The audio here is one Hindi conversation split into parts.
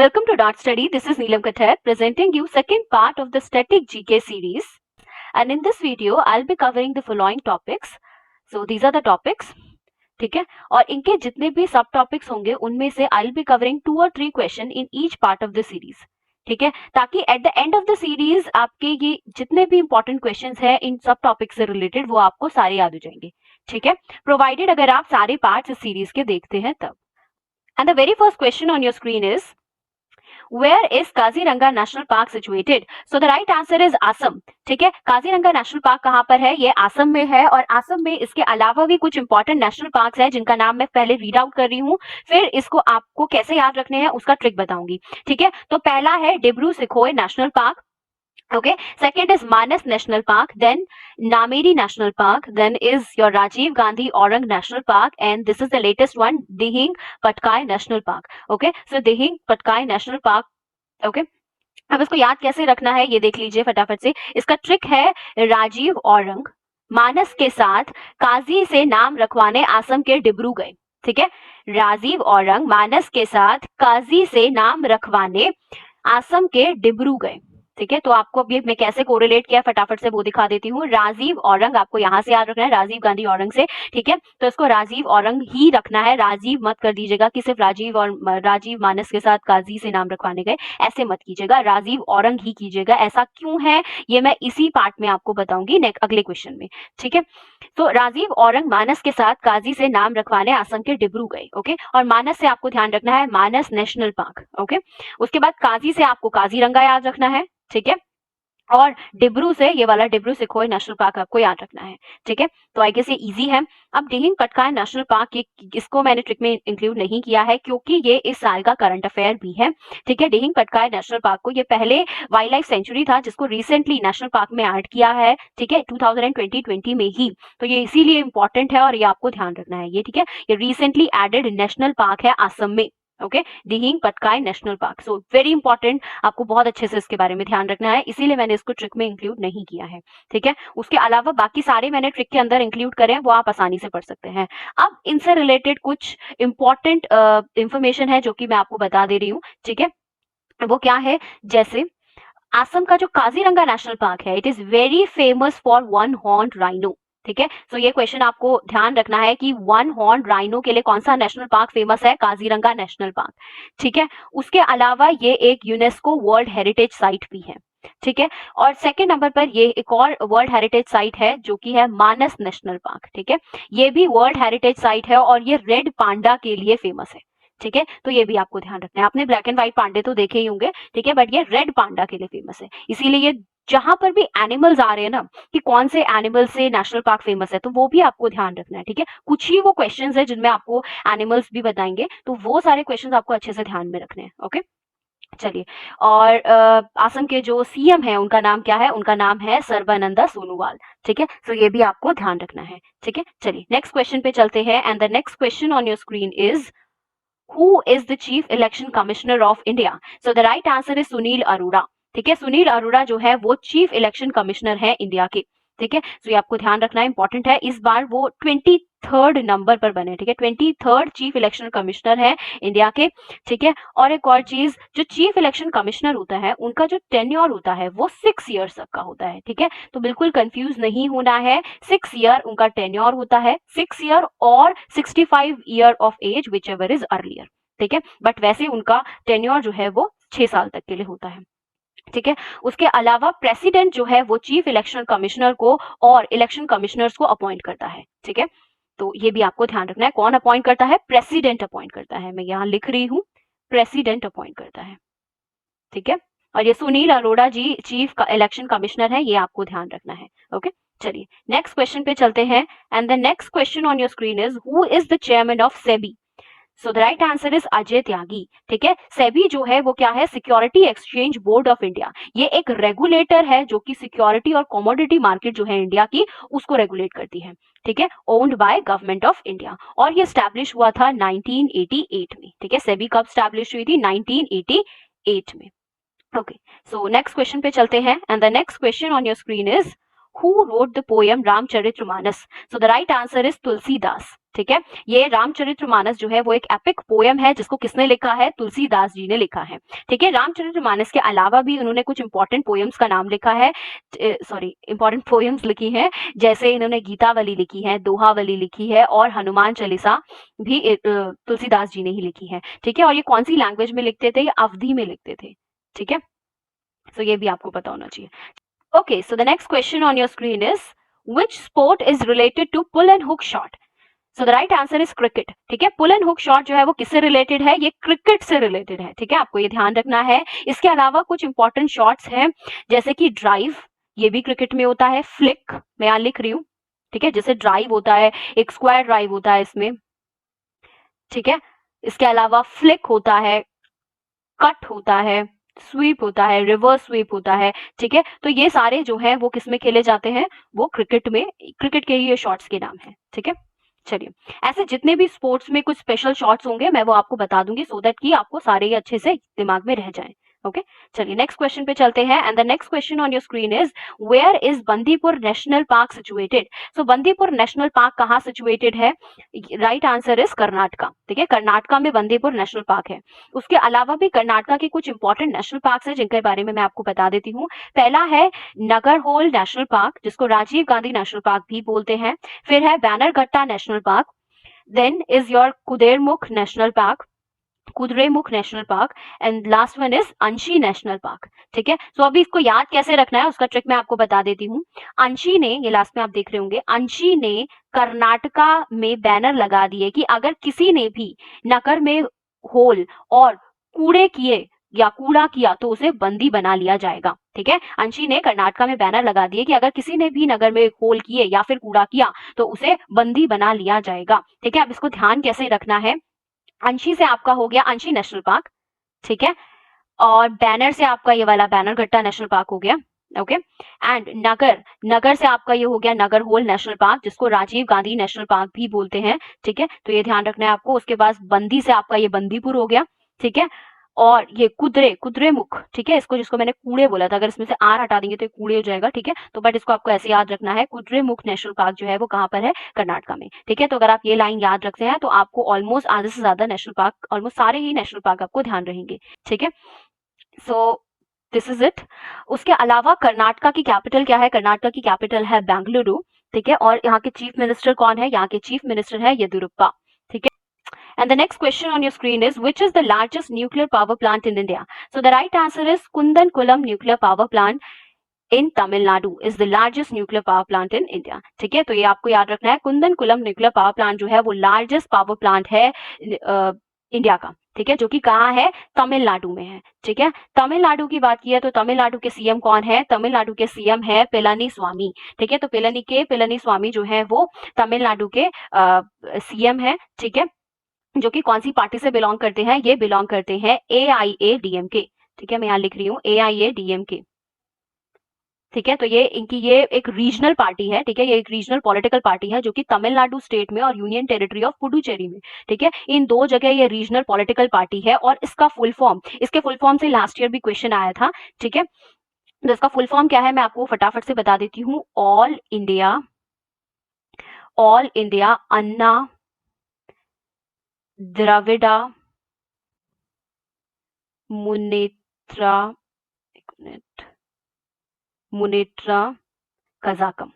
Welcome to Dot Study. This is Neelam Kathar presenting you second part of the static GK series. And in this video, I'll be covering the following topics. So these are the topics. ठीक है, और इनके जितने भी सब टॉपिक्स होंगे उनमें से I'll be covering 2 or 3 question in each part of the series. ठीक है, ताकि at the end of the series आपके ये जितने भी इंपॉर्टेंट क्वेश्चंस हैं इन सब टॉपिक से रिलेटेड वो आपको सारे याद हो जाएंगे. ठीक है, प्रोवाइडेड अगर आप सारे पार्ट्स इस सीरीज के देखते हैं तब. And the very first question on your screen is Where is Kaziranga national Park situated? So the right answer is Assam. ठीक है, काजीरंगा नेशनल पार्क कहाँ पर है? ये असम में है. और असम में इसके अलावा भी कुछ इंपॉर्टेंट नेशनल पार्क्स हैं जिनका नाम मैं पहले रीड आउट कर रही हूँ, फिर इसको आपको कैसे याद रखने हैं उसका ट्रिक बताऊंगी. ठीक है, तो पहला है Dibru Saikhowa national park. Okay, second is Manas National Park, then Nameri National Park, then is your Rajiv Gandhi Orang National Park, and this is the latest one, Dihing Patkai National Park. Okay, so Dihing Patkai National Park. Okay, अब इसको याद कैसे रखना है ये देख लीजिए फटाफट से. इसका ट्रिक है राजीव औरंग मानस के साथ काजी से नाम रखवाने असम के डिब्रू गए. ठीक है, राजीव औरंग मानस के साथ काजी से नाम रखवाने असम के डिब्रू गए. ठीक है, तो आपको अभी मैं कैसे कोरिलेट किया फटाफट से वो दिखा देती हूँ. राजीव औरंग आपको यहाँ से याद रखना है, राजीव गांधी औरंग से. ठीक है, तो इसको राजीव औरंग ही रखना है, राजीव मत कर दीजिएगा कि सिर्फ राजीव और राजीव मानस के साथ काजी से नाम रखवाने गए, ऐसे मत कीजिएगा, राजीव औरंग ही कीजिएगा. ऐसा क्यों है ये मैं इसी पार्ट में आपको बताऊंगी अगले क्वेश्चन में. ठीक है, तो राजीव औरंग मानस के साथ काजी से नाम रखवाने असम के डिब्रू गए. ओके, और मानस से आपको ध्यान रखना है मानस नेशनल पार्क. ओके, उसके बाद काजी से आपको काजीरंगा याद रखना है. ठीक है, और डिब्रू से ये वाला डिब्रू सिखोय नेशनल पार्क आपको याद रखना है. ठीक है, तो आई गेस ये इजी है. अब डिहिंग पटकाई नेशनल पार्क इसको मैंने ट्रिक में इंक्लूड नहीं किया है क्योंकि ये इस साल का करंट अफेयर भी है. ठीक है, डिहिंग पटकाई नेशनल पार्क को ये पहले वाइल्ड लाइफ सेंचुरी था जिसको रिसेंटली नेशनल पार्क में ऐड किया है. ठीक है, 2020 में ही, तो ये इसीलिए इंपॉर्टेंट है और ये आपको ध्यान रखना है. ये ठीक है, ये रिसेंटली एडेड नेशनल पार्क है असम में. Okay, Dehing Patkai national park, so very important, आपको बहुत अच्छे से इसके बारे में ध्यान रखना है, इसीलिए मैंने इसको ट्रिक में इंक्लूड नहीं किया है. ठीक है, उसके अलावा बाकी सारे मैंने ट्रिक के अंदर इंक्लूड करे हैं, वो आप आसानी से पढ़ सकते हैं. अब इनसे रिलेटेड कुछ इंपॉर्टेंट इंफॉर्मेशन है जो कि मैं आपको बता दे रही हूँ. ठीक है, वो क्या है, जैसे असम का जो काजीरंगा नेशनल पार्क है, it is very famous for one horn rhino. ठीक है, सो ये क्वेश्चन आपको ध्यान रखना है कि वन हॉर्न राइनो के लिए कौन सा नेशनल पार्क फेमस है? Kaziranga national Park. ठीक है, उसके अलावा ये एक यूनेस्को वर्ल्ड हेरिटेज साइट भी है. ठीक है, और सेकंड नंबर पर ये एक और वर्ल्ड हेरिटेज साइट है जो कि है मानस नेशनल पार्क. ठीक है, ये भी वर्ल्ड हेरिटेज साइट है और ये रेड पांडा के लिए फेमस है. ठीक है, तो ये भी आपको ध्यान रखना है. आपने ब्लैक एंड व्हाइट पांडे तो देखे ही होंगे. ठीक है, बट ये रेड पांडा के लिए फेमस है, इसीलिए ये जहां पर भी एनिमल्स आ रहे हैं ना कि कौन से एनिमल से नेशनल पार्क फेमस है, तो वो भी आपको ध्यान रखना है. ठीक है, कुछ ही वो क्वेश्चंस है जिनमें आपको एनिमल्स भी बताएंगे, तो वो सारे क्वेश्चंस आपको अच्छे से ध्यान में रखने हैं. ओके, चलिए, और असम के जो सीएम है उनका नाम क्या है? उनका नाम है सर्बानंदा सोनोवाल. ठीक है, सो ये भी आपको ध्यान रखना है. ठीक है, चलिए नेक्स्ट क्वेश्चन पे चलते हैं. And the next question on your screen is Who is the Chief Election Commissioner of India? So the right answer is Sunil Arora. ठीक है, सुनील अरोड़ा जो है वो चीफ इलेक्शन कमिश्नर है इंडिया के. ठीक है, तो ये आपको ध्यान रखना इंपॉर्टेंट है. इस बार वो 23rd नंबर पर बने. ठीक है, 23rd चीफ इलेक्शन कमिश्नर है इंडिया के. ठीक है, और एक और चीज, जो चीफ इलेक्शन कमिश्नर होता है उनका जो टेन्योर होता है वो 6 ईयर्स तक का होता है. ठीक है, तो बिल्कुल कंफ्यूज नहीं होना है. 6 ईयर उनका टेन्योर होता है, 6 ईयर और 65 year of age whichever is earlier. ठीक है, बट वैसे उनका टेन्योर जो है वो 6 साल तक के लिए होता है. ठीक है, उसके अलावा प्रेसिडेंट जो है वो चीफ इलेक्शन कमिश्नर को और इलेक्शन कमिश्नर्स को अपॉइंट करता है. ठीक है, तो ये भी आपको ध्यान रखना है. कौन अपॉइंट करता है? प्रेसिडेंट अपॉइंट करता है. मैं यहाँ लिख रही हूँ, प्रेसिडेंट अपॉइंट करता है. ठीक है, और ये सुनील अरोड़ा जी चीफ इलेक्शन कमिश्नर है, ये आपको ध्यान रखना है. ओके, चलिए नेक्स्ट क्वेश्चन पे चलते हैं. And the next question on your screen is who is the chairman of SEBI? So the right answer is Ajay Tyagi. ठीक है, सेबी जो है वो क्या है? Security exchange board of India. ये एक रेगुलेटर है जो कि सिक्योरिटी और कमोडिटी मार्केट जो है इंडिया की उसको रेगुलेट करती है. ठीक है, owned by government of India, और ये स्टैब्लिश हुआ था 1988 में. ठीक है, सेबी कब स्टैब्लिश हुई थी? 1988 में. ओके, सो नेक्स्ट क्वेश्चन पे चलते हैं. And the next question on your screen is Who wrote the poem Ramcharitmanas? So the right answer is Tulsidas. ठीक है। ये रामचरितमानस जो है वो एक एपिक पोयम है जिसको किसने लिखा है, तुलसीदास जी ने लिखा है। ठीक है। रामचरितमानस के अलावा भी उन्होंने कुछ इंपॉर्टेंट पोयम्स का नाम लिखा है, सॉरी इंपॉर्टेंट पोयम्स लिखी हैं, जैसे इन्होंने गीतावली लिखी है, दोहावली लिखी है और हनुमान चालीसा भी तुलसीदास जी ने ही लिखी है। ठीक है। और ये कौन सी लैंग्वेज में लिखते थे, ये अवधी में लिखते थे। ठीक है। सो ये भी आपको पता होना चाहिए। Okay, so the next question on your screen is which sport is related to pull and hook shot? So the right answer is cricket. ठीक है। पुल एंड हुक शॉट जो है वो किससे रिलेटेड है, ये क्रिकेट से रिलेटेड है। ठीक है, आपको ये ध्यान रखना है। इसके अलावा कुछ इंपॉर्टेंट शॉट्स हैं जैसे कि ड्राइव, ये भी क्रिकेट में होता है। फ्लिक मैं यहाँ लिख रही हूँ। ठीक है, जैसे ड्राइव होता है, एक स्क्वायर ड्राइव होता है इसमें। ठीक है, इसके अलावा फ्लिक होता है, कट होता है, स्वीप होता है, रिवर्स स्वीप होता है। ठीक है, तो ये सारे जो है वो किसमें खेले जाते हैं, वो क्रिकेट में, क्रिकेट के ये शॉट्स के नाम है। ठीक है, चलिए ऐसे जितने भी स्पोर्ट्स में कुछ स्पेशल शॉट्स होंगे मैं वो आपको बता दूंगी सो दैट कि आपको सारे ही अच्छे से दिमाग में रह जाएं। ओके, चलिए नेक्स्ट क्वेश्चन पे चलते हैं। And the next question on your screen is where is Bandipur National Park situated? So Bandipur National Park कहाँ सिचुएटेड है? Right answer is Karnataka. ठीक है, कर्नाटका में बंदीपुर नेशनल पार्क है। उसके अलावा भी कर्नाटका के कुछ इंपॉर्टेंट नेशनल पार्क है जिनके बारे में मैं आपको बता देती हूँ। पहला है नगरहोल नेशनल पार्क जिसको राजीव गांधी नेशनल पार्क भी बोलते हैं। फिर है Bannerghatta National Park, then is your Kudremukh National Park, Kudremukh National Park, and last one is Anshi National Park. ठीक है, सो अभी इसको याद कैसे रखना है उसका ट्रिक मैं आपको बता देती हूँ। अंशी ने, ये लास्ट में आप देख रहे होंगे, अंशी ने कर्नाटका में बैनर लगा दिए कि अगर किसी ने भी नगर में होल और कूड़े किए या कूड़ा किया तो उसे बंदी बना लिया जाएगा। ठीक है, अंशी ने कर्नाटका में बैनर लगा दिए कि अगर किसी ने भी नगर में होल किए या फिर कूड़ा किया तो उसे बंदी बना लिया जाएगा। ठीक है, अब इसको ध्यान कैसे रखना है, अंशी से आपका हो गया अंशी नेशनल पार्क। ठीक है, और बैनर से आपका ये वाला बैनरघट्टा नेशनल पार्क हो गया। ओके, एंड नगर, नगर से आपका ये हो गया नगरहोल नेशनल पार्क जिसको राजीव गांधी नेशनल पार्क भी बोलते हैं। ठीक है, तो ये ध्यान रखना है आपको। उसके बाद बंदी से आपका ये बंदीपुर हो गया। ठीक है, और ये कुद्रेमुख, ठीक है, इसको जिसको मैंने कूड़े बोला था, अगर इसमें से आर हटा देंगे तो ये कूड़े हो जाएगा। ठीक है, तो बट इसको आपको ऐसे याद रखना है, कुद्रेमुख नेशनल पार्क जो है वो कहाँ पर है, कर्नाटका में। ठीक है, तो अगर आप ये लाइन याद रखते हैं तो आपको ऑलमोस्ट आधे से ज्यादा नेशनल पार्क, ऑलमोस्ट सारे ही नेशनल पार्क आपको ध्यान रहेंगे। ठीक है, सो दिस इज इट। उसके अलावा कर्नाटका की कैपिटल क्या है, कर्नाटका की कैपिटल है बेंगलुरु। ठीक है, और यहाँ के चीफ मिनिस्टर कौन है, यहाँ के चीफ मिनिस्टर है येदियुरप्पा। ठीक है, and the next question on your screen is which is the largest nuclear power plant in India? So the right answer is Kundankulam nuclear power plant in Tamil Nadu is the largest nuclear power plant in India. ठीक है, तो ये आपको याद रखना है, कुंदनकुलम न्यूक्लियर पावर प्लांट जो है वो लार्जेस्ट पावर प्लांट है इंडिया का। ठीक है, जो कि कहाँ है, तमिलनाडु में है। ठीक है, तमिलनाडु की बात की है तो तमिलनाडु के सीएम कौन है, तमिलनाडु के सीएम है पलानीस्वामी। ठीक है, तो पलानीस्वामी जो है वो तमिलनाडु के सीएम है। ठीक है, जो कि कौन सी पार्टी से बिलोंग करते हैं, ये बिलोंग करते हैं AIADMK। ठीक है, मैं यहाँ लिख रही हूँ AIADMK। ठीक है, तो ये इनकी ये एक रीजनल पार्टी है। ठीक है, ये एक रीजनल पॉलिटिकल पार्टी है जो कि तमिलनाडु स्टेट में और यूनियन टेरिटरी ऑफ पुडुचेरी में, ठीक है, इन दो जगह ये रीजनल पॉलिटिकल पार्टी है। और इसका फुल फॉर्म, इसके फुल फॉर्म से लास्ट ईयर भी क्वेश्चन आया था। ठीक है, तो इसका फुल फॉर्म क्या है मैं आपको फटाफट से बता देती हूँ, ऑल इंडिया अन्ना द्रविड़ा मुनेत्रा, एक मिनट, मुनेत्रा कजाकम।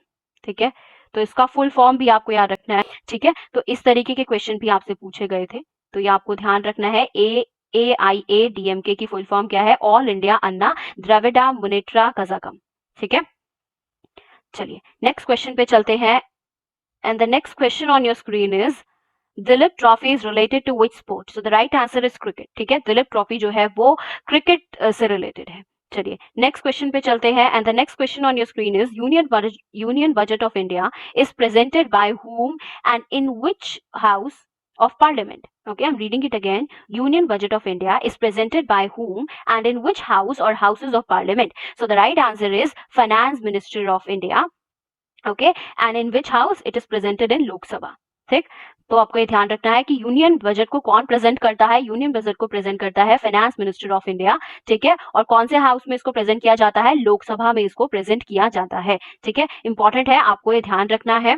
ठीक है, तो इसका फुल फॉर्म भी आपको याद रखना है। ठीक है, तो इस तरीके के क्वेश्चन भी आपसे पूछे गए थे, तो ये आपको ध्यान रखना है। AIADMK की फुल फॉर्म क्या है, ऑल इंडिया अन्ना द्रविड़ा मुनेत्रा कजाकम। ठीक है, चलिए नेक्स्ट क्वेश्चन पे चलते हैं। And the next question on your screen is Duleep Trophy is related to which sport? So the right answer is cricket. ठीक है, दिलीप ट्रॉफी जो है वो क्रिकेट से रिलेटेड है। चलिए नेक्स्ट क्वेश्चन पे चलते हैं। And the next question on your screen is union budget of India is presented by whom and in which house of parliament? Okay, I'm reading it again. Union budget of India is presented by whom and in which house or houses of parliament? So the right answer is finance minister of India. Okay, and in which house it is presented in Lok Sabha. ठीक, तो आपको ये ध्यान रखना है कि यूनियन बजट को कौन प्रेजेंट करता है, यूनियन बजट को प्रेजेंट करता है फाइनेंस मिनिस्टर ऑफ इंडिया। ठीक है, और कौन से हाउस में इसको प्रेजेंट किया जाता है, लोकसभा में इसको प्रेजेंट किया जाता है। ठीक है, इंपॉर्टेंट है, आपको ये ध्यान रखना है।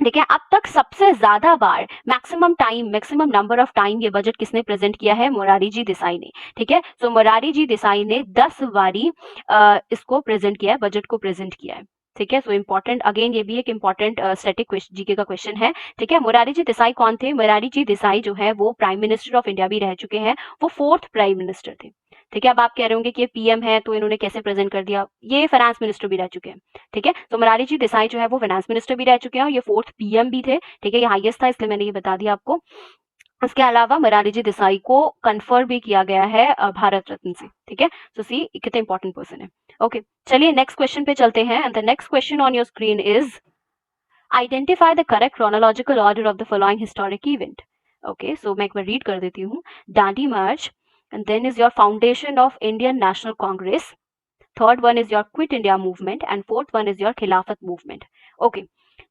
ठीक है, अब तक सबसे ज्यादा बार मैक्सिमम नंबर ऑफ टाइम ये बजट किसने प्रेजेंट किया है? मोरारी जी देसाई ने। ठीक है, सो मोरारी जी देसाई ने 10 बारी इसको प्रेजेंट किया है, बजट को प्रेजेंट किया है। ठीक है, सो इम्पोर्टेंट, अगेन ये भी एक इम्पोर्टेंट स्टैटिक जीके का क्वेश्चन है। ठीक है, मोरारी जी देसाई कौन थे? मोरारी जी देसाई जो है वो प्राइम मिनिस्टर ऑफ इंडिया भी रह चुके हैं, वो 4th प्राइम मिनिस्टर थे। ठीक है, अब आप कह रहे होंगे कि ये पीएम है तो इन्होंने कैसे प्रेजेंट कर दिया? ये फाइनेंस मिनिस्टर भी रह चुके हैं। ठीक है, तो मोरारी जी देसाई जो है वो फाइनेंस मिनिस्टर भी रह चुके हैं और ये 4th पीएम भी थे। ठीक है, ये हाईएस्ट था इसलिए मैंने ये बता दिया आपको। इसके अलावा मोरारी जी देसाई को कन्फर भी किया गया है भारत रत्न से। ठीक है, सो सी कितने इंपॉर्टेंट पर्सन है। ओके, चलिए नेक्स्ट क्वेश्चन पे चलते हैं and the next question on your screen is identify the correct chronological order of the following historic event. Okay, so मैं एक बार रीड कर देती हूँ। Dandi march, and then is your foundation of Indian National Congress, third one is your quit India movement and fourth one is your Khilafat movement. Okay,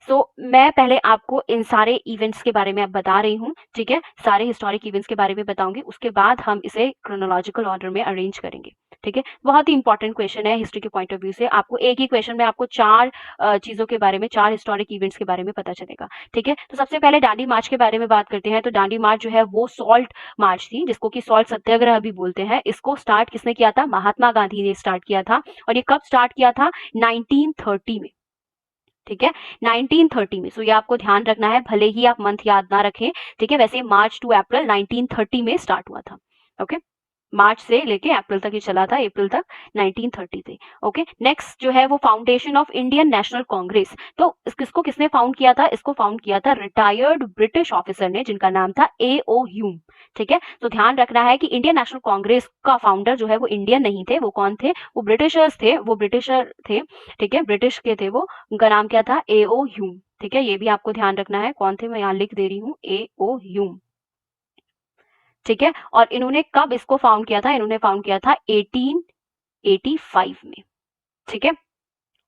so मैं पहले आपको इन सारे इवेंट्स के बारे में अब बता रही हूँ। ठीक है, सारे हिस्टोरिक इवेंट्स के बारे में बताऊंगी, उसके बाद हम इसे क्रोनोलॉजिकल ऑर्डर में अरेंज करेंगे। ठीक है, बहुत ही इंपॉर्टेंट क्वेश्चन है हिस्ट्री के पॉइंट ऑफ व्यू से। आपको एक ही क्वेश्चन में आपको चार चीजों के बारे में, चार हिस्टोरिक इवेंट्स के बारे में पता चलेगा। ठीक है, तो सबसे पहले दांडी मार्च के बारे में बात करते हैं। तो दांडी मार्च जो है वो सॉल्ट मार्च थी, जिसको कि सॉल्ट सत्याग्रह भी बोलते हैं। इसको स्टार्ट किसने किया था? महात्मा गांधी ने स्टार्ट किया था। और ये कब स्टार्ट किया था? 1930 में। ठीक है, 1930 में। सो ये आपको ध्यान रखना है, भले ही आप मंथ याद ना रखें। ठीक है, वैसे मार्च टू अप्रैल 1930 में स्टार्ट हुआ था। ओके, मार्च से लेके अप्रैल तक ही चला था, अप्रैल तक 1930 से। ओके, नेक्स्ट जो है वो foundation of Indian National Congress. तो किसको किसने फाउंड किया था? इसको फाउंड किया था रिटायर्ड ब्रिटिश ऑफिसर ने, जिनका नाम था A.O. ह्यूम। ठीक है, तो ध्यान रखना है कि इंडियन नेशनल कांग्रेस का फाउंडर जो है वो इंडियन नहीं थे, वो कौन थे? वो ब्रिटिशर्स थे, वो ब्रिटिशर थे। ठीक है, ब्रिटिश के थे वो, उनका नाम क्या था? A.O. ह्यूम। ठीक है, ये भी आपको ध्यान रखना है कौन थे, मैं यहाँ लिख दे रही हूँ, A.O. ह्यूम। ठीक है, और इन्होंने कब इसको फाउंड किया था? इन्होंने फाउंड किया था 1885 में। ठीक है,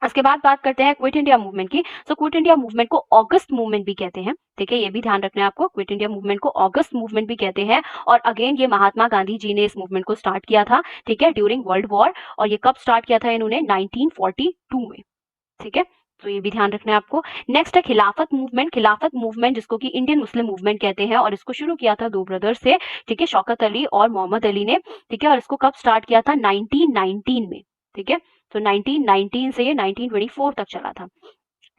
उसके बाद बात करते हैं क्विट इंडिया मूवमेंट की। सो क्विट इंडिया मूवमेंट को अगस्त मूवमेंट भी कहते हैं। ठीक है, ये भी ध्यान रखना है आपको, क्विट इंडिया मूवमेंट को अगस्त मूवमेंट भी कहते हैं। और अगेन ये महात्मा गांधी जी ने इस मूवमेंट को स्टार्ट किया था। ठीक है, ड्यूरिंग वर्ल्ड वॉर। और ये कब स्टार्ट किया था इन्होंने? 1942 में। ठीक है, तो ये भी ध्यान रखना है आपको। नेक्स्ट है खिलाफत मूवमेंट। खिलाफत मूवमेंट जिसको कि इंडियन मुस्लिम मूवमेंट कहते हैं, और इसको शुरू किया था दो ब्रदर्स से। ठीक है, शौकत अली और मोहम्मद अली ने। ठीक है, और इसको कब स्टार्ट किया था? 1919 में। ठीक है, तो 1919 से ये 1924 तक चला था।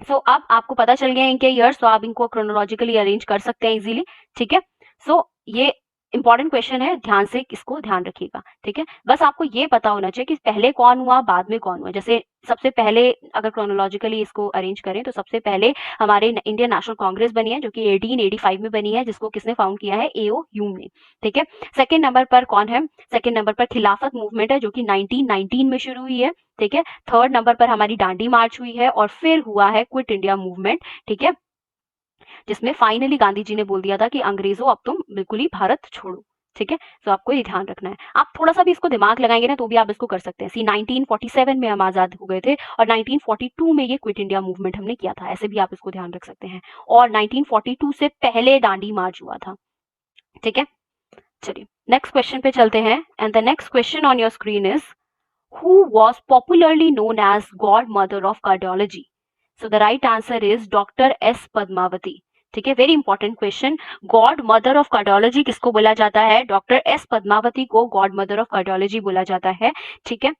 सो अब आपको पता चल गया इनके ईयर्स, तो आप इनको क्रोनोलॉजिकली अरेंज कर सकते हैं इजीली। ठीक है, सो ये इंपॉर्टेंट क्वेश्चन है, ध्यान से इसको ध्यान रखिएगा। ठीक है, बस आपको ये पता होना चाहिए कि पहले कौन हुआ, बाद में कौन हुआ। जैसे सबसे पहले अगर क्रोनोलॉजिकली इसको अरेंज करें तो सबसे पहले हमारे इंडियन नेशनल कांग्रेस बनी है, जो कि 1885 में बनी है, जिसको किसने फाउंड किया है? A.O. ह्यूम ने। ठीक है, सेकंड नंबर पर कौन है? सेकंड नंबर पर खिलाफत मूवमेंट है, जो कि 1919 में शुरू हुई है। ठीक है, थर्ड नंबर पर हमारी दांडी मार्च हुई है, और फिर हुआ है क्विट इंडिया मूवमेंट। ठीक है, जिसमें फाइनली गांधी जी ने बोल दिया था कि अंग्रेजों अब तुम बिल्कुल ही भारत छोड़ो। ठीक है, तो आपको ये ध्यान रखना है। आप थोड़ा सा भी इसको दिमाग लगाएंगे ना तो भी आप इसको कर सकते हैं। सी 1947 में हम आजाद हो गए थे, और 1942 में ये क्विट इंडिया मूवमेंट हमने किया था, ऐसे भी आप इसको ध्यान रख सकते हैं। और 1942 से पहले दांडी मार्च हुआ था। ठीक है, चलिए नेक्स्ट क्वेश्चन पे चलते हैं and the next question on your screen is who was popularly known as godmother of cardiology? So the right answer is Dr. S. Padmavati. ठीक है, very important question. God mother of cardiology किसको बोला जाता है? डॉक्टर एस पद्मावती को गॉड मदर ऑफ कार्डियोलॉजी बोला जाता है। ठीक है,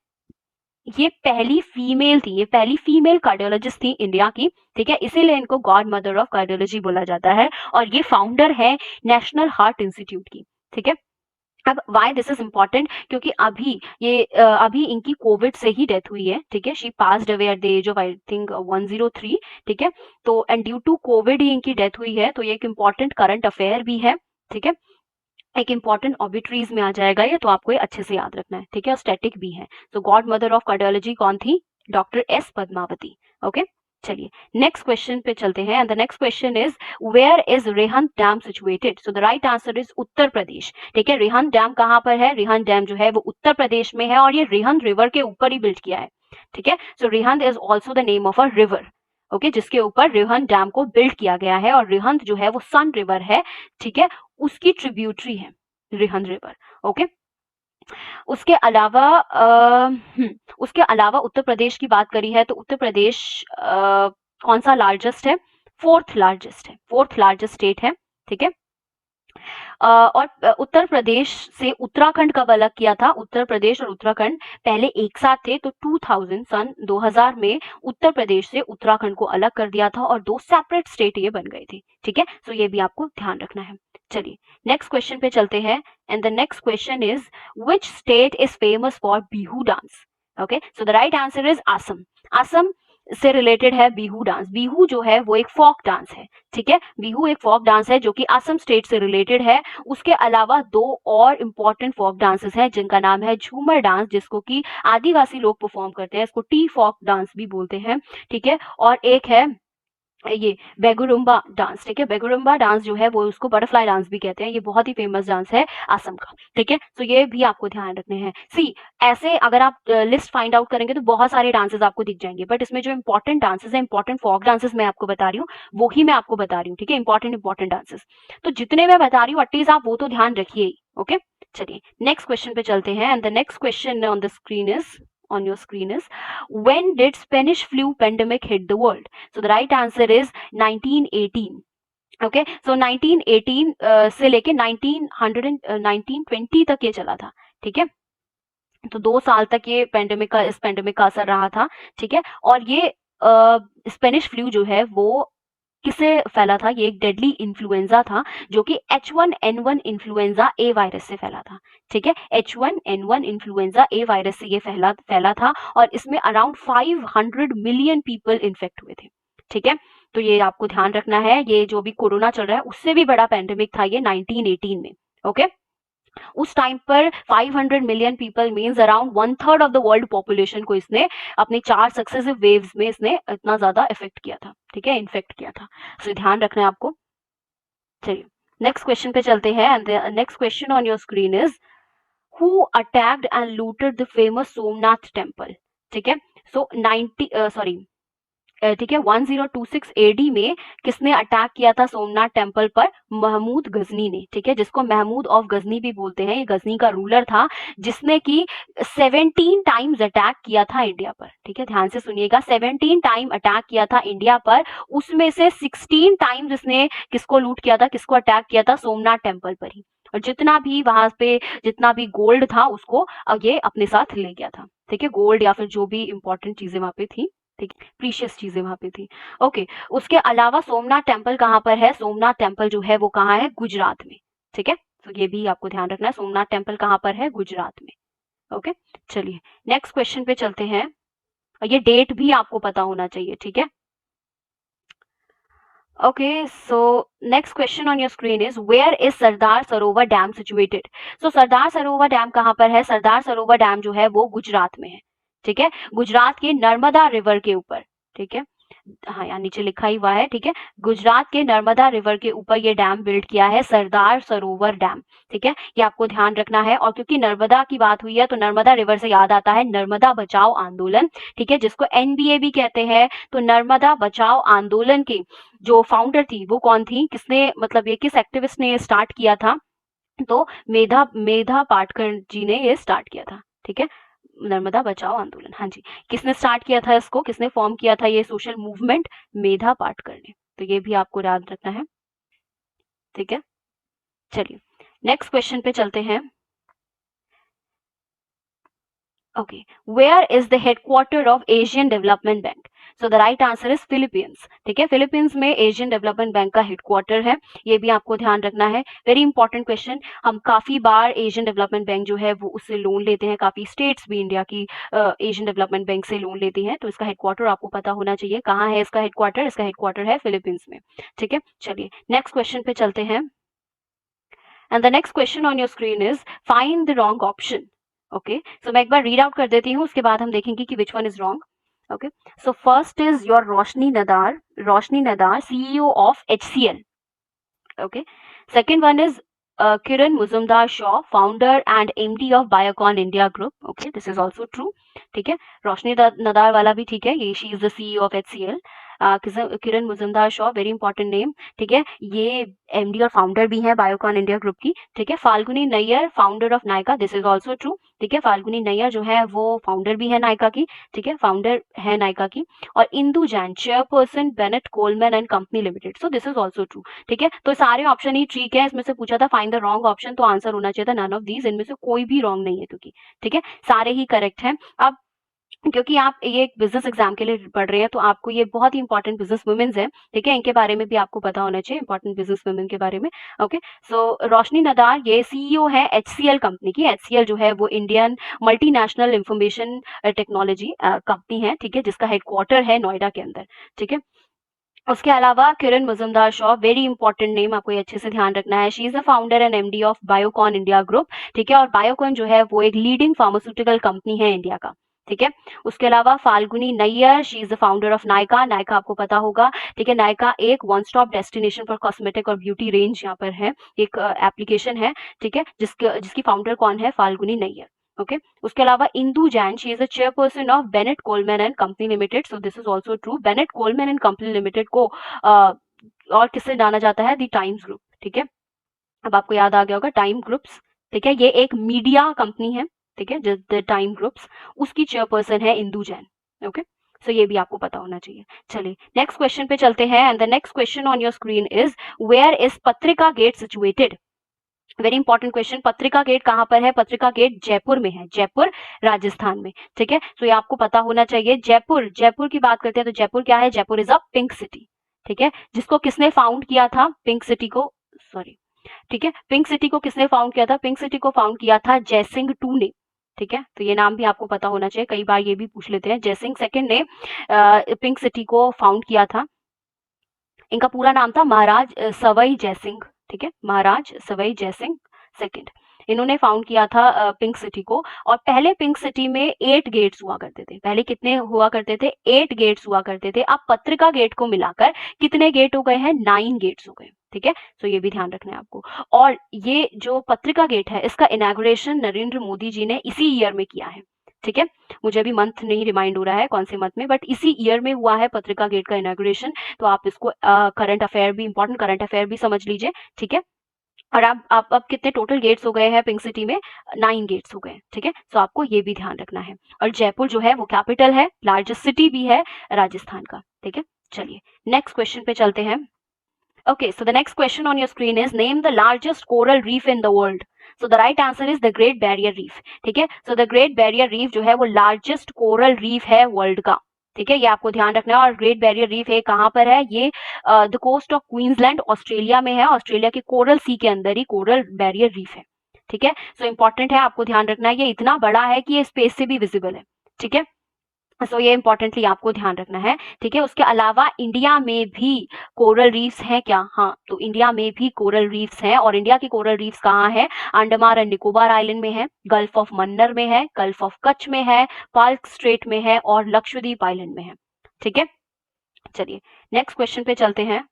ये पहली फीमेल थी, ये पहली फीमेल कार्डियोलॉजिस्ट थी इंडिया की। ठीक है, इसीलिए इनको गॉड मदर ऑफ कार्डियोलॉजी बोला जाता है, और ये फाउंडर है नेशनल हार्ट इंस्टीट्यूट की। ठीक है, अब वाई दिस इज इम्पोर्टेंट, क्योंकि अभी इनकी कोविड से ही डेथ हुई है। ठीक है, she passed away at the age of I think 103। ठीक है, तो एंड ड्यू टू कोविड ही इनकी डेथ हुई है, तो ये एक इम्पॉर्टेंट करंट अफेयर भी है। ठीक है, एक इम्पॉर्टेंट ऑबिट्रीज में आ जाएगा ये, तो आपको ये अच्छे से याद रखना है। ठीक है, और स्टैटिक भी है। तो गॉड मदर ऑफ कार्डियोलॉजी कौन थी? Doctor S Padmavathi. ओके, चलिए नेक्स्ट क्वेश्चन पे चलते हैं and the next question is where is Rihand dam situated? So the right answer is Uttar Pradesh. ठीक है, रिहंद डैम कहाँ पर है? रिहंद डैम जो है वो उत्तर प्रदेश में है, और ये रिहंद रिवर के ऊपर ही बिल्ड किया है। ठीक है, so Rihand is also the name of a river. Okay, जिसके ऊपर रिहंद डैम को बिल्ड किया गया है, और रिहंद जो है वो सन रिवर है। ठीक है, उसकी ट्रिब्यूटरी है रिहंद रिवर। ओके, उसके अलावा उत्तर प्रदेश की बात करी है तो उत्तर प्रदेश कौन सा लार्जेस्ट है? फोर्थ लार्जेस्ट स्टेट है, ठीक है। और उत्तर प्रदेश से उत्तराखंड कब अलग किया था? उत्तर प्रदेश और उत्तराखंड पहले एक साथ थे, तो 2000 में उत्तर प्रदेश से उत्तराखंड को अलग कर दिया था और 2 सेपरेट स्टेट ये बन गए थे, ठीक है। सो ये भी आपको ध्यान रखना है। चलिए नेक्स्ट क्वेश्चन पे चलते हैं, and the next question is which state is famous for Bihu dance? Okay, so the right answer is Assam. Assam से रिलेटेड है बिहू डांस। बिहू जो है वो एक फोक डांस है, ठीक है। बिहू एक फोक डांस है जो कि असम स्टेट से रिलेटेड है। उसके अलावा 2 और इम्पोर्टेंट फोक डांसेस हैं जिनका नाम है झूमर डांस, जिसको कि आदिवासी लोग परफॉर्म करते हैं, इसको टी फोक डांस भी बोलते हैं, ठीक है। और एक है ये बेगुरुम्बा डांस, ठीक है। बेगुरुम्बा डांस जो है वो उसको बटरफ्लाई डांस भी कहते हैं, ये बहुत ही फेमस डांस है असम का, ठीक है। तो ये भी आपको ध्यान रखने हैं। सी ऐसे अगर आप लिस्ट फाइंड आउट करेंगे तो बहुत सारे डांसेस आपको दिख जाएंगे, बट इसमें जो इंपॉर्टेंट डांसेस है, इंपॉर्टेंट फोक डांसेस मैं आपको बता रही हूँ, वो ही मैं आपको बता रही हूँ, ठीक है। इंपॉर्टेंट डांसेस तो जितने मैं बता रही हूँ एटलीस्ट आप वो तो ध्यान रखिए ही, ओके। चलिए नेक्स्ट क्वेश्चन पे चलते हैं, and the next question on your screen is when did Spanish flu pandemic hit the world? So the right answer is 1918. Okay, सो 1918 से लेके 1920 तक ये चला था, ठीक है। तो 2 साल तक ये इस पेंडेमिक का असर रहा था, ठीक है। और ये स्पेनिश फ्लू जो है वो किससे फैला था? ये एक डेडली इन्फ्लुएंजा था जो कि H1N1 इन्फ्लुएंजा ए वायरस से फैला था, ठीक है। H1N1 इन्फ्लुएंजा ए वायरस से ये फैला था और इसमें अराउंड 500 मिलियन पीपल इन्फेक्ट हुए थे, ठीक है। तो ये आपको ध्यान रखना है, ये जो भी कोरोना चल रहा है उससे भी बड़ा पेंडेमिक था ये 1918 में, ओके। उस टाइम पर 500 million people means around 1/3 of the world population को इसने अपने 4 सक्सेसिव वेव्स में इसने इतना ज्यादा इफेक्ट किया था, ठीक है, इन्फेक्ट किया था। तो ध्यान रखना है आपको। चलिए नेक्स्ट क्वेश्चन पे चलते हैं, and the next question on your screen is who attacked and looted the famous Somnath temple? ठीक है, सो 1026 एडी में किसने अटैक किया था सोमनाथ टेम्पल पर? महमूद गजनी ने, ठीक है, जिसको महमूद ऑफ गजनी भी बोलते हैं। ये गजनी का रूलर था जिसने कि 17 टाइम्स अटैक किया था इंडिया पर, ठीक है, ध्यान से सुनिएगा, 17 टाइम अटैक किया था इंडिया पर। उसमें से 16 टाइम्स इसने किसको लूट किया था, किसको अटैक किया था? सोमनाथ टेम्पल पर ही। और जितना भी वहां पे जितना भी गोल्ड था उसको ये अपने साथ ले गया था, ठीक है, गोल्ड या फिर जो भी इंपॉर्टेंट चीजें वहां पे थी, ठीक है, प्रीशियस चीजें वहां पे थी, ओके। उसके अलावा सोमनाथ टेम्पल कहाँ पर है? सोमनाथ टेम्पल जो है वो कहाँ है? गुजरात में, ठीक है। तो ये भी आपको ध्यान रखना है, सोमनाथ टेम्पल कहाँ पर है? गुजरात में, ओके। चलिए नेक्स्ट क्वेश्चन पे चलते हैं, और ये डेट भी आपको पता होना चाहिए, ठीक है। Okay, so next question on your screen is where is Sardar Sarovar dam situated? So Sardar Sarovar dam कहाँ पर है? सरदार सरोवर डैम जो है वो गुजरात में है, ठीक है, गुजरात के नर्मदा रिवर के ऊपर, ठीक है। हाँ यहाँ नीचे लिखा ही हुआ है, ठीक है, गुजरात के नर्मदा रिवर के ऊपर ये डैम बिल्ड किया है, सरदार सरोवर डैम, ठीक है। ये आपको ध्यान रखना है। और क्योंकि नर्मदा की बात हुई है तो नर्मदा रिवर से याद आता है नर्मदा बचाओ आंदोलन, ठीक है, जिसको NBA भी कहते हैं। तो नर्मदा बचाओ आंदोलन के जो फाउंडर थी वो कौन थी? किसने, मतलब ये किस एक्टिविस्ट ने स्टार्ट किया था? तो मेधा पाटकर जी ने ये स्टार्ट किया था, ठीक है, नर्मदा बचाओ आंदोलन। हाँ जी, किसने स्टार्ट किया था इसको, किसने फॉर्म किया था ये सोशल मूवमेंट? मेधा पाटकर ने। तो ये भी आपको याद रखना है, ठीक है। चलिए नेक्स्ट क्वेश्चन पे चलते हैं। Okay, where is the headquarter of Asian Development Bank? So the right answer is Philippines, ठीक है, फिलीपींस में एशियन डेवलपमेंट बैंक का हेडक्वार्टर है। ये भी आपको ध्यान रखना है, वेरी इंपॉर्टेंट क्वेश्चन। हम काफी बार एशियन डेवलपमेंट बैंक जो है वो उससे लोन लेते हैं, काफी स्टेट्स भी इंडिया की एशियन डेवलपमेंट बैंक से लोन लेती हैं। तो इसका हेडक्वार्टर आपको पता होना चाहिए, कहाँ है इसका हेडक्वार्टर? इसका हेडक्वार्टर है फिलीपींस में, ठीक है। चलिए नेक्स्ट क्वेश्चन पे चलते हैं, and the next question on your screen is find the wrong option. Okay, so मैं एक बार रीड आउट कर देती हूँ, उसके बाद हम देखेंगे कि which one is wrong. Okay, so first is your Roshni Nadar CEO of HCL। Okay, second one is Kiran Muzumdar Shaw, founder and MD of Biocon India Group. Okay, this is also true. ठीक है, रोशनी नदार वाला भी ठीक है, ये she is the CEO of HCL. Kiran Mazumdar Shaw, very important name, ठीक है। ये एमडी और फाउंडर भी हैं बायोकॉन इंडिया ग्रुप की, ठीक है। Falguni Nayar, founder of Nykaa, this is also true, ठीक है। फाल्गुनी नैयर जो है वो फाउंडर भी है नायका की, ठीक है, फाउंडर है नायका की। और Indu Jain, chairperson Bennett Coleman and company limited, so this is also true, ठीक है। तो सारे ऑप्शन ही ठीक है। इसमें से पूछा था फाइंड द रॉन्ग ऑप्शन, तो आंसर होना चाहिए था नन ऑफ दीज, इनमें से कोई भी रॉन्ग नहीं है, क्योंकि ठीक है सारे ही करेक्ट हैं। अब क्योंकि आप ये एक बिजनेस एग्जाम के लिए पढ़ रहे हैं, तो आपको ये बहुत ही इंपॉर्टेंट बिजनेस वुमेन्स है, ठीक है, इनके बारे में भी आपको पता होना चाहिए, इंपॉर्टेंट बिजनेस वुमेन के बारे में। ओके, सो रोशनी नदार ये सीईओ है एचसीएल कंपनी की। एचसीएल जो है वो Indian multinational information technology company है, ठीक है, जिसका हेडक्वार्टर है नोएडा के अंदर, ठीक है। उसके अलावा Kiran Mazumdar Shaw, very important name, आपको ये अच्छे से ध्यान रखना है। She is the founder and MD of Biocon India group, ठीक है। और बायोकॉन जो है वो एक लीडिंग फार्मास्यूटिकल कंपनी है इंडिया का, ठीक है। उसके अलावा Falguni Nayar, she is the founder of Nykaa. Nykaa आपको पता होगा, ठीक है। नायका एक one stop destination for cosmetic और ब्यूटी रेंज यहाँ पर है, एक एप्लीकेशन है, ठीक है, जिसकी फाउंडर कौन है, फाल्गुनी नैयर। ओके, उसके अलावा Indu Jain, she is a chairperson of Bennett Coleman and company limited, so this is also true. Bennett Coleman and company limited को और किससे जाना जाता है, द टाइम्स ग्रुप, ठीक है। अब आपको याद आ गया होगा टाइम ग्रुप्स, ठीक है, ये एक मीडिया कंपनी है, ठीक है, द टाइम ग्रुप्स, उसकी चेयरपर्सन है इंदु जैन। ओके, सो ये भी आपको पता होना चाहिए। चलिए नेक्स्ट क्वेश्चन पे चलते हैं, and the next question on your screen is where is Patrika gate situated. Very important question, Patrika gate कहाँ पर है? पत्रिका गेट जयपुर में है, जयपुर राजस्थान में, ठीक है। तो ये आपको पता होना चाहिए। जयपुर, जयपुर की बात करते हैं तो जयपुर क्या है? Jaipur is a pink city, ठीक है, जिसको किसने फाउंड किया था? पिंक सिटी को, सॉरी, ठीक है, पिंक सिटी को किसने फाउंड किया था? पिंक सिटी को फाउंड किया था जयसिंह टू ने, ठीक है। तो ये नाम भी आपको पता होना चाहिए, कई बार ये भी पूछ लेते हैं। जयसिंह सेकंड ने पिंक सिटी को फाउंड किया था। इनका पूरा नाम था महाराज सवाई जयसिंह, ठीक है, महाराज सवाई जयसिंह सेकंड, इन्होंने फाउंड किया था पिंक सिटी को। और पहले पिंक सिटी में 8 गेट्स हुआ करते थे। पहले कितने हुआ करते थे? 8 गेट्स हुआ करते थे। अब पत्रिका गेट को मिलाकर कितने गेट हो गए हैं? 9 गेट्स हो गए, ठीक है। तो ये भी ध्यान रखना है आपको। और ये जो पत्रिका गेट है, इसका इनॉग्रेशन नरेंद्र मोदी जी ने इसी ईयर में किया है, ठीक है। मुझे अभी मंथ नहीं रिमाइंड हो रहा है कौन से मंथ में, बट इसी ईयर में हुआ है पत्रिका गेट का इनॉग्रेशन। तो आप इसको करंट अफेयर भी, इंपॉर्टेंट करंट अफेयर भी समझ लीजिए, ठीक है। और अब कितने टोटल गेट्स हो गए हैं पिंक सिटी में? 9 गेट्स हो गए, ठीक है। सो आपको ये भी ध्यान रखना है। और जयपुर जो है वो कैपिटल है, लार्जेस्ट सिटी भी है राजस्थान का, ठीक है। चलिए नेक्स्ट क्वेश्चन पे चलते हैं। Okay, so the next question on your screen is name the largest coral reef in the world. So the right answer is the Great Barrier Reef. ठीक है, so the Great Barrier Reef जो है वो largest coral reef है वर्ल्ड का, ठीक है, ये आपको ध्यान रखना है। और ग्रेट बैरियर रीफ है कहाँ पर है? ये the coast of Queensland Australia में है, ऑस्ट्रेलिया के कोरल सी के अंदर ही कोरल बैरियर रीफ है, ठीक है। सो इंपॉर्टेंट है, आपको ध्यान रखना है, ये इतना बड़ा है कि ये स्पेस से भी विजिबल है, ठीक है। सो ये इंपॉर्टेंटली आपको ध्यान रखना है, ठीक है। उसके अलावा इंडिया में भी कोरल रीफ्स हैं क्या? हाँ, तो इंडिया में भी कोरल रीफ्स हैं। और इंडिया की कोरल रीफ्स कहाँ है? अंडमान एंड निकोबार आइलैंड में है, गल्फ ऑफ मन्नर में है, गल्फ ऑफ कच्छ में है, पाल्क स्ट्रेट में है और लक्षद्वीप आइलैंड में है, ठीक है। चलिए नेक्स्ट क्वेश्चन पे चलते हैं।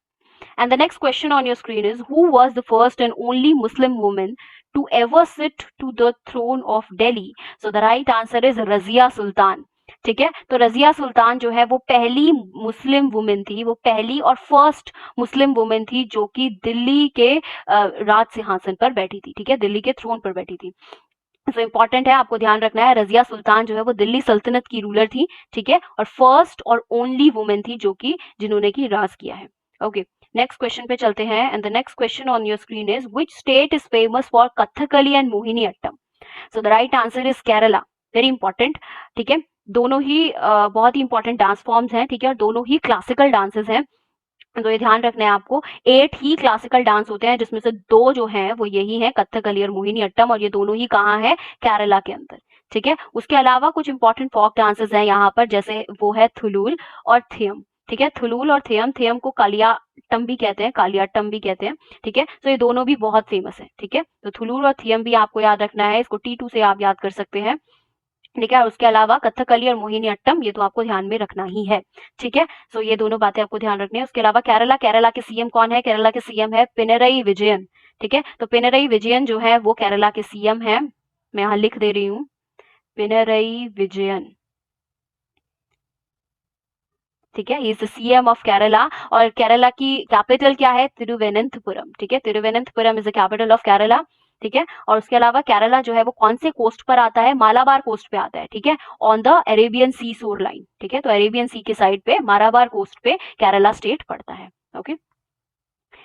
And the next question on your screen is who was the first and only Muslim woman to ever sit to the throne of Delhi? So the right answer is Razia Sultan, ठीक है। तो रजिया सुल्तान जो है वो पहली मुस्लिम वुमेन थी, वो पहली और फर्स्ट मुस्लिम वुमेन थी जो कि दिल्ली के राज सिंहासन पर बैठी थी, ठीक है, दिल्ली के थ्रोन पर बैठी थी। तो इंपॉर्टेंट है, आपको ध्यान रखना है, रजिया सुल्तान जो है वो दिल्ली सल्तनत की रूलर थी, ठीक है, और फर्स्ट और ओनली वुमेन थी जो कि जिन्होंने की राज किया है। ओके, नेक्स्ट क्वेश्चन पे चलते हैं। And the next question on your screen is which state is famous for Kathakali and Mohini Attam? So the right answer is Kerala, very important, ठीक है। दोनों ही बहुत ही इंपॉर्टेंट डांस फॉर्म्स हैं, ठीक है, और दोनों ही क्लासिकल डांसेस हैं। तो ये ध्यान रखना है आपको, 8 ही क्लासिकल डांस होते हैं, जिसमें से 2 जो हैं वो यही हैं, कथकली और मोहिनी अट्टम, और ये दोनों ही कहाँ है? केरला के अंदर, ठीक है। उसके अलावा कुछ इंपॉर्टेंट फोक डांसेस हैं यहाँ पर, जैसे वो है थुलुल और थियम, ठीक है। थुलुल और थियम, थियम को कालियाटम भी कहते हैं, कालियाटम भी कहते हैं, ठीक है। तो ये दोनों भी बहुत फेमस है, ठीक है। तो थुलुल और थियम भी आपको याद रखना है, इसको T2 से आप याद कर सकते हैं, ठीक है। और उसके अलावा कथकली और मोहिनी अट्टम ये तो आपको ध्यान में रखना ही है, ठीक है। सो ये दोनों बातें आपको ध्यान रखनी है। उसके अलावा केरला, केरला के सीएम कौन है? केरला के सीएम है पिनरई विजयन, ठीक है। तो पिनरई विजयन जो है वो केरला के सीएम है, मैं यहाँ लिख दे रही हूँ, पिनरई विजयन, ठीक है, he is the CM of Kerala और केरला की कैपिटल क्या है, तिरुवनंतपुरम। ठीक है, Thiruvananthapuram is the capital of Kerala. ठीक है, और उसके अलावा केरला जो है वो कौन से कोस्ट पर आता है, मालाबार कोस्ट पे आता है। ठीक है, on the Arabian C shore line. ठीक है, तो अरेबियन सी के साइड पे मालाबार कोस्ट पे केरला स्टेट पड़ता है। ओके,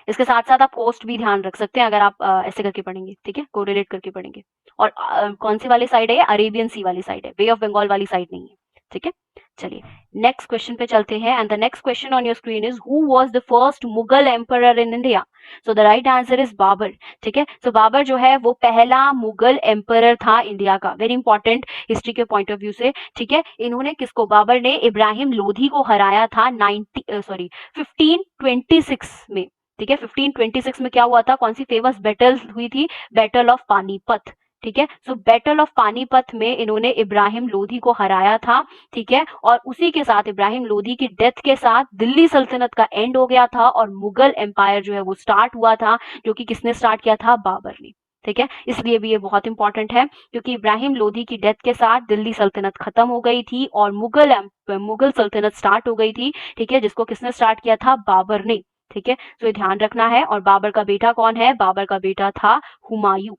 इसके साथ साथ आप कोस्ट भी ध्यान रख सकते हैं अगर आप ऐसे करके पढ़ेंगे। ठीक है, कोरिलेट करके पढ़ेंगे। और कौन सी वाली साइड है, अरेबियन सी वाली साइड है, बे ऑफ बंगाल वाली साइड नहीं है। ठीक है, चलिए नेक्स्ट क्वेश्चन पे चलते हैं। And the next question on your screen is who was the first Mughal emperor in India. So the right answer is Babur. ठीक है, सो बाबर जो है वो पहला मुगल एम्परर था इंडिया का। वेरी इंपॉर्टेंट हिस्ट्री के पॉइंट ऑफ व्यू से। ठीक है, इन्होंने किसको, बाबर ने इब्राहिम लोधी को हराया था 1526 में। ठीक है, 1526 में क्या हुआ था, कौन सी फेमस बैटल हुई थी, बैटल ऑफ पानीपत। ठीक है, सो बैटल ऑफ पानीपत में इन्होंने इब्राहिम लोधी को हराया था। ठीक है, और उसी के साथ इब्राहिम लोधी की डेथ के साथ दिल्ली सल्तनत का एंड हो गया था और मुगल एम्पायर जो है वो स्टार्ट हुआ था, जो कि किसने स्टार्ट किया था, बाबर ने। ठीक है, इसलिए भी ये बहुत इंपॉर्टेंट है क्योंकि इब्राहिम लोधी की डेथ के साथ दिल्ली सल्तनत खत्म हो गई थी और मुगल सल्तनत स्टार्ट हो गई थी। ठीक है, जिसको किसने स्टार्ट किया था, बाबर ने। ठीक है, तो ये ध्यान रखना है। और बाबर का बेटा कौन है, बाबर का बेटा था हुमायूं,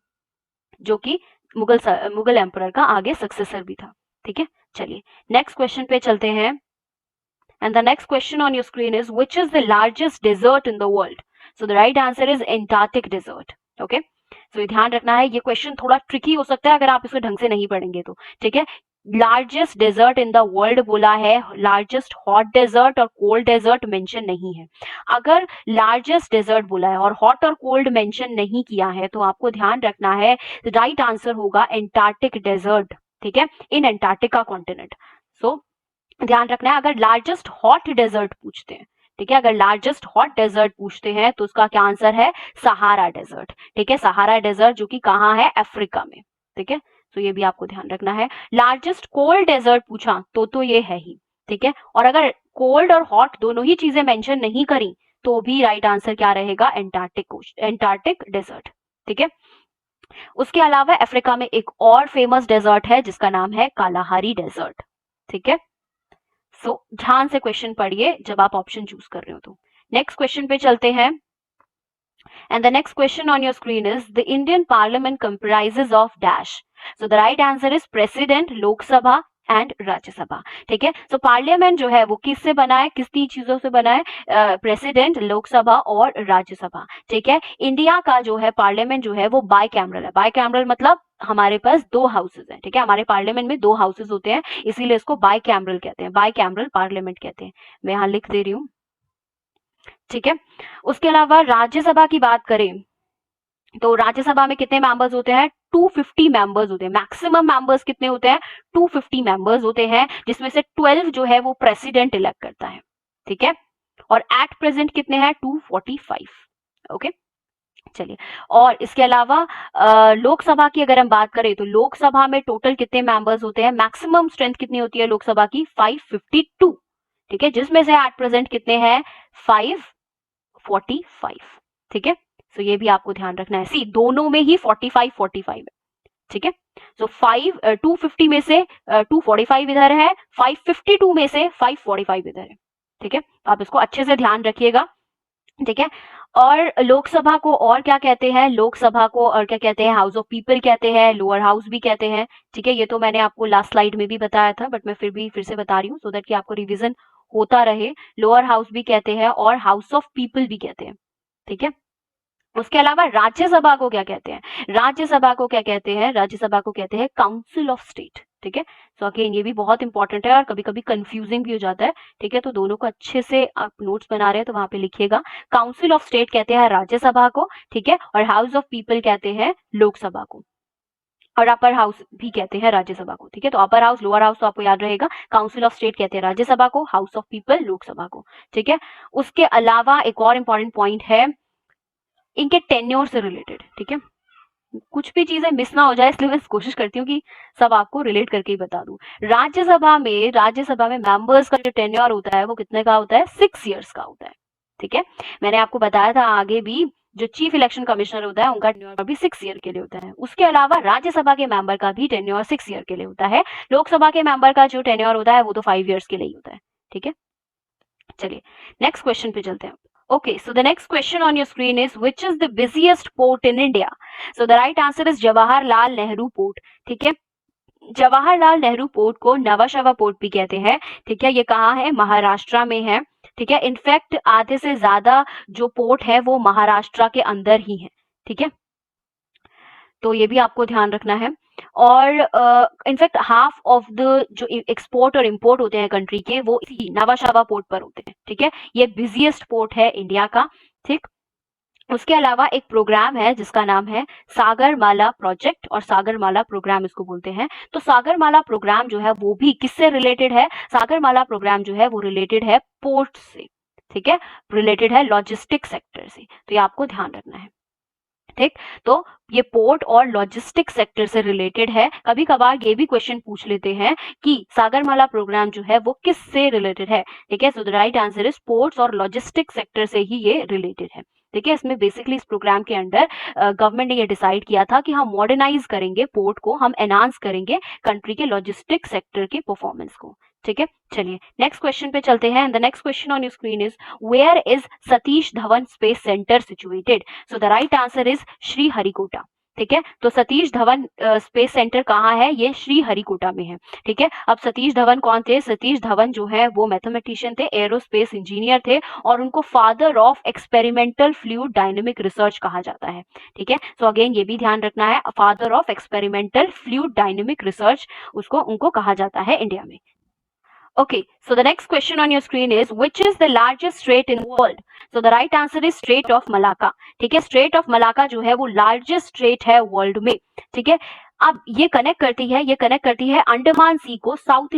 जो कि मुगल एम्परर का आगे सक्सेसर भी था। ठीक है, चलिए नेक्स्ट क्वेश्चन पे चलते हैं। And the next question on your screen is which is the largest desert in the world. So the right answer is Antarctic desert. Okay, तो ये ध्यान रखना है, ये क्वेश्चन थोड़ा ट्रिकी हो सकता है अगर आप इसको ढंग से नहीं पढ़ेंगे तो। ठीक है, largest desert in the world बोला है, लार्जेस्ट हॉट डेजर्ट और कोल्ड डेजर्ट मेंशन नहीं है। अगर लार्जेस्ट डेजर्ट बोला है और हॉट और कोल्ड मेंशन नहीं किया है तो आपको ध्यान रखना है राइट आंसर होगा एंटार्क्टिक डेजर्ट। ठीक है, इन एंटार्क्टिका कॉन्टिनेंट। सो ध्यान रखना है, अगर लार्जेस्ट हॉट डेजर्ट पूछते हैं, ठीक है, अगर लार्जेस्ट हॉट डेजर्ट पूछते हैं तो उसका क्या आंसर है, सहारा डेजर्ट। ठीक है, सहारा डेजर्ट जो कि कहाँ है, अफ्रीका में। ठीक है, तो ये भी आपको ध्यान रखना है। लार्जेस्ट कोल्ड डेजर्ट पूछा तो ये है ही। ठीक है, और अगर कोल्ड और हॉट दोनों ही चीजें मेंशन नहीं करी तो भी राइट आंसर क्या रहेगा, एंटार्क्टिक डेजर्ट। ठीक है, उसके अलावा अफ्रीका में एक और फेमस डेजर्ट है जिसका नाम है कालाहारी डेजर्ट। ठीक है, सो ध्यान से क्वेश्चन पढ़िए जब आप ऑप्शन चूज कर रहे हो तो। नेक्स्ट क्वेश्चन पे चलते हैं। And the next question on your screen is the Indian parliament comprises of dash. So the right answer is president, Lok Sabha and Rajya Sabha. ठीक है, सो पार्लियामेंट जो है वो किससे बना है, किस तीन चीजों से बना है, प्रेसिडेंट, लोकसभा और राज्यसभा। ठीक है, इंडिया का जो है पार्लियामेंट जो है वो बाय कैमरल है। बाय कैमरल मतलब हमारे पास दो हाउसेज हैं। ठीक है, हमारे पार्लियामेंट में दो हाउसेज होते हैं, इसीलिए इसको बाय कैमरल कहते हैं, बाय कैमरल पार्लियामेंट कहते हैं। मैं यहाँ लिख दे रही हूँ। ठीक है, उसके अलावा राज्यसभा की बात करें तो राज्यसभा में कितने मेंबर्स होते हैं, 250 मेंबर्स होते हैं। मैक्सिमम मेंबर्स कितने होते हैं, 250 मेंबर्स होते हैं, जिसमें से 12 जो है वो प्रेसिडेंट इलेक्ट करता है। ठीक है, और एट प्रेजेंट कितने हैं, 245। ओके, चलिए, और इसके अलावा लोकसभा की अगर हम बात करें तो लोकसभा में टोटल कितने मेंबर्स होते हैं, मैक्सिमम स्ट्रेंथ कितनी होती है लोकसभा की, 552। ठीक है, जिसमें से एट प्रेजेंट कितने हैं, 545। ठीक है, तो ये भी आपको ध्यान रखना है। सी दोनों में ही 45 है। ठीक है, सो 250 में से 245 इधर है, 552 में से 545 इधर है। ठीक है, आप इसको अच्छे से ध्यान रखिएगा। ठीक है, और लोकसभा को और क्या कहते हैं, लोकसभा को और क्या कहते हैं, हाउस ऑफ पीपल कहते हैं, लोअर हाउस भी कहते हैं। ठीक है, ये तो मैंने आपको लास्ट स्लाइड में भी बताया था, बट मैं फिर से बता रही हूँ सो दैट कि आपको रिवीजन होता रहे। लोअर हाउस भी कहते हैं और हाउस ऑफ पीपल भी कहते हैं। ठीक है, उसके अलावा राज्यसभा को क्या कहते हैं, राज्यसभा को क्या कहते हैं, राज्यसभा को कहते हैं काउंसिल ऑफ स्टेट। ठीक है, सो अगेन ये भी बहुत इंपॉर्टेंट है और कभी कभी कंफ्यूजिंग भी हो जाता है। ठीक है, तो दोनों को अच्छे से आप नोट्स बना रहे हैं तो वहां पे लिखिएगा, काउंसिल ऑफ स्टेट कहते हैं राज्यसभा को। ठीक है, और हाउस ऑफ पीपल कहते हैं लोकसभा को, और अपर हाउस भी कहते हैं राज्यसभा को। ठीक है, तो अपर हाउस लोअर हाउस तो आपको याद रहेगा, काउंसिल ऑफ स्टेट कहते हैं राज्यसभा को, हाउस ऑफ पीपल लोकसभा को। ठीक है, उसके अलावा एक और इंपॉर्टेंट पॉइंट है इनके टेन्योर से रिलेटेड। ठीक है, कुछ भी चीजें मिस ना हो जाए इसलिए मैं कोशिश करती हूँ कि सब आपको रिलेट करके ही बता दूं। राज्यसभा में मेंबर्स का जो टेन्योर होता है वो कितने का होता है, 6 इयर्स का होता है। ठीक है, मैंने आपको बताया था आगे भी, जो चीफ इलेक्शन कमिश्नर होता है उनका टेन्योर भी 6 ईयर के लिए होता है। उसके अलावा राज्यसभा के मेंबर का भी टेन्योर 6 ईयर के लिए होता है। लोकसभा के मेंबर का जो टेन्योर होता है वो तो 5 इयर्स के लिए ही होता है। ठीक है, चलिए नेक्स्ट क्वेश्चन पे चलते हैं. Okay, so the next question on your screen is which is the busiest port in India? So the right answer is Jawaharlal Nehru Port. ठीक है, जवाहरलाल नेहरू पोर्ट को नवा शवा पोर्ट भी कहते हैं. ठीक है, ये कहाँ है? महाराष्ट्र में है. ठीक है, इनफैक्ट आधे से ज्यादा जो पोर्ट है वो महाराष्ट्र के अंदर ही है. ठीक है, तो ये भी आपको ध्यान रखना है. और इनफैक्ट हाफ ऑफ द जो एक्सपोर्ट और इंपोर्ट होते हैं कंट्री के वो इसी नवाशावा पोर्ट पर होते हैं. ठीक है, ये बिजिएस्ट पोर्ट है इंडिया का. ठीक, उसके अलावा एक प्रोग्राम है जिसका नाम है सागरमाला प्रोजेक्ट और सागरमाला प्रोग्राम इसको बोलते हैं. तो सागरमाला प्रोग्राम जो है वो भी किससे रिलेटेड है? सागरमाला प्रोग्राम जो है वो रिलेटेड है पोर्ट से. ठीक है, रिलेटेड है लॉजिस्टिक सेक्टर से. तो ये आपको ध्यान रखना है. ठीक, तो ये पोर्ट और लॉजिस्टिक सेक्टर से रिलेटेड है. कभी कभार ये भी क्वेश्चन पूछ लेते हैं कि सागरमाला प्रोग्राम जो है वो किस से रिलेटेड है. ठीक है, सो the right answer is ports और लॉजिस्टिक सेक्टर से ही ये रिलेटेड है. ठीक है, इसमें बेसिकली इस प्रोग्राम के अंडर गवर्नमेंट ने ये डिसाइड किया था कि हम मॉडर्नाइज करेंगे पोर्ट को, हम एनहांस करेंगे कंट्री के लॉजिस्टिक सेक्टर के परफॉर्मेंस को. ठीक है, चलिए नेक्स्ट क्वेश्चन पे चलते हैं. And the next question on your screen is where is Satish Dhawan Space Centre situated? So the right answer is Sriharikota. ठीक है, तो सतीश धवन स्पेस सेंटर कहाँ है? ये श्रीहरिकोटा में है. ठीक है, अब सतीश धवन कौन थे? सतीश धवन जो है वो मैथमेटिशियन थे, एरोस्पेस इंजीनियर थे और उनको father of experimental fluid dynamic research कहा जाता है. ठीक है, सो अगेन ये भी ध्यान रखना है, father of experimental fluid dynamic research उसको उनको कहा जाता है इंडिया में. Okay, so the next question on your screen is which is the largest strait in the world? So the right answer is Strait of Malacca. ठीक है, Strait of Malacca जो है वो largest strait है वर्ल्ड में. ठीक है, अब ये कनेक्ट करती है अंडमान सी को साउथ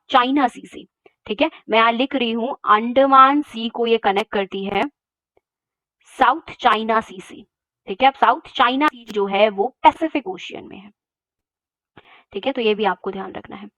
चाइना सी से. ठीक है, मैं यहाँ लिख रही हूँ अंडमान सी को ये कनेक्ट करती है साउथ चाइना सी से. ठीक है, अब साउथ चाइना सी जो है वो पैसिफिक ओशियन में है. ठीक है, तो ये भी आपको ध्यान रखना है.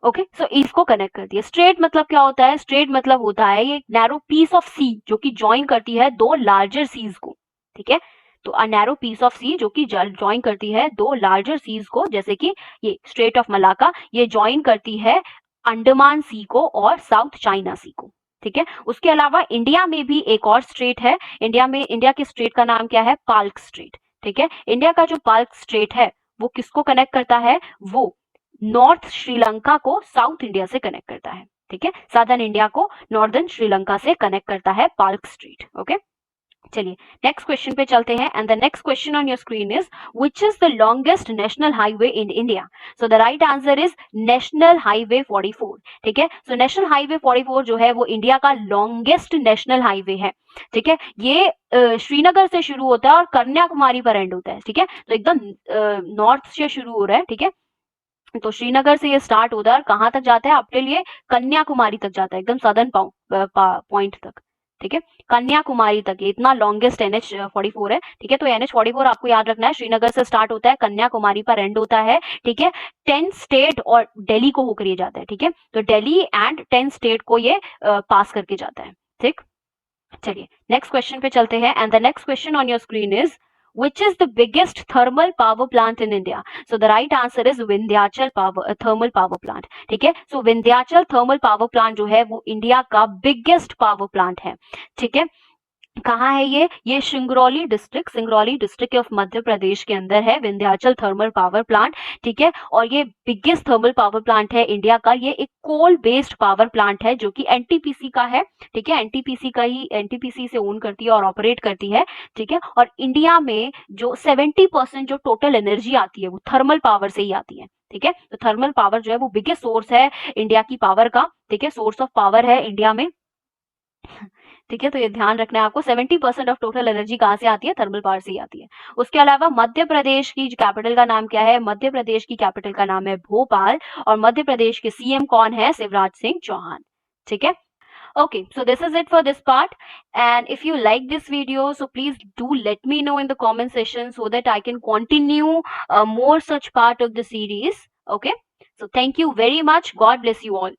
ओके, सो इसको कनेक्ट करती है. स्ट्रेट मतलब क्या होता है? स्ट्रेट मतलब होता है ये नैरो पीस ऑफ सी जो कि ज्वाइन करती है दो लार्जर सीज को. ठीक है, तो अ नैरो पीस ऑफ सी जो कि ज्वाइन करती है दो लार्जर सीज को, जैसे कि ये स्ट्रेट ऑफ मलाका, ये ज्वाइन करती है अंडमान सी को और साउथ चाइना सी को. ठीक है, उसके अलावा इंडिया में भी एक और स्ट्रेट है. इंडिया के स्ट्रेट का नाम क्या है? पाल्क स्ट्रेट. ठीक है, इंडिया का जो पाल्क स्ट्रेट है वो किसको कनेक्ट करता है? वो नॉर्थ श्रीलंका को साउथ इंडिया से कनेक्ट करता है. ठीक है, साउदर्न इंडिया को नॉर्दर्न श्रीलंका से कनेक्ट करता है पाल्क स्ट्रेट. ओके, चलिए नेक्स्ट क्वेश्चन पे चलते हैं. And the next question on your screen is which is the longest national highway in India? So the right answer is national highway 44. ठीक है, सो नेशनल हाईवे 44 जो है वो इंडिया का लॉन्गेस्ट नेशनल हाईवे है. ठीक है, ये श्रीनगर से शुरू होता है और कन्याकुमारी पर एंड होता है. ठीक है, तो एकदम नॉर्थ से शुरू हो रहा है. ठीक है, तो श्रीनगर से ये स्टार्ट होता है और कहाँ तक जाता है? आपके लिए कन्याकुमारी तक जाता है, एकदम सदर्न पॉइंट तक. ठीक है, कन्याकुमारी तक, ये इतना लॉन्गेस्ट NH44 है. ठीक है, तो NH44 आपको याद रखना है, श्रीनगर से स्टार्ट होता है, कन्याकुमारी पर एंड होता है. ठीक है, 10 स्टेट और दिल्ली को होकर ये जाता है. ठीक है, तो दिल्ली एंड 10 स्टेट को ये पास करके जाता है. ठीक, चलिए नेक्स्ट क्वेश्चन पे चलते हैं. And the next question on your screen is which is the biggest thermal power plant in India? So the right answer is Vindhyachal thermal power plant. ठीक है, so Vindhyachal thermal power plant जो है वो इंडिया का biggest power plant है. ठीक है, कहाँ है ये सिंगरौली डिस्ट्रिक्ट ऑफ मध्य प्रदेश के अंदर है विंध्याचल थर्मल पावर प्लांट. ठीक है, और ये बिगेस्ट थर्मल पावर प्लांट है इंडिया का. ये एक कोल बेस्ड पावर प्लांट है जो कि एनटीपीसी का है. ठीक है, एनटीपीसी से ओन करती है और ऑपरेट करती है. ठीक है, और इंडिया में जो 70% जो टोटल एनर्जी आती है वो थर्मल पावर से ही आती है. ठीक है, तो थर्मल पावर जो है वो बिगेस्ट सोर्स है इंडिया की पावर का. ठीक है, सोर्स ऑफ पावर है इंडिया में. ठीक है, तो ये ध्यान रखना है आपको, 70% ऑफ टोटल एनर्जी कहाँ से आती है? थर्मल पावर से ही आती है. उसके अलावा मध्य प्रदेश की कैपिटल का नाम क्या है? मध्य प्रदेश की कैपिटल का नाम है भोपाल और मध्य प्रदेश के सीएम कौन है? शिवराज सिंह चौहान. ठीक है, okay, so this is it for this part, and if you like this video, so please do let me know in the comment section so that I can continue more such part of the series. Okay, so thank you very much. God bless you all.